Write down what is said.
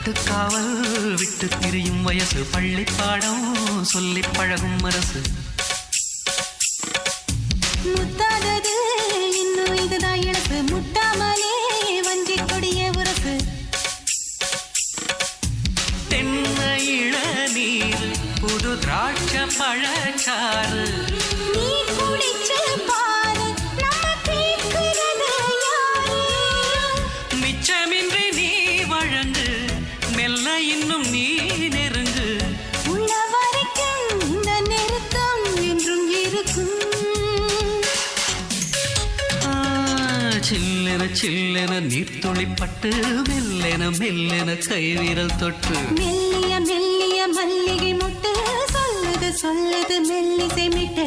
கட்டுக்காவல் விட்டு திரியும் வயசு பள்ளி பாடம் சொல்லி பழகும் மனசு முத்தாதது இன்னும் இதுதான் இழப்பு முட்டாமலே வஞ்சி கொடிய உரசு தென்னை இளநீர் புது திராட்ச பழச்சாறு நீ குடிச்சு பாரு நம்ம கேட்கிறது யாரு மிச்சமின்றி நீ வழங்கு மெல்ல இன்னும் நீ நெருங்கு உள்ள வரைக்கும் இந்த நெருக்கம் என்றும் இருக்கும் சில்லென சில்லென நீர்த்துளிப்பட்டு மெல்லென மெல்லென கைவிரல் தொட்டு மெல்லிய மெல்லிய மல்லிகை முட்டு சொல்லுது சொல்லுது மெல்லிசை மிட்டு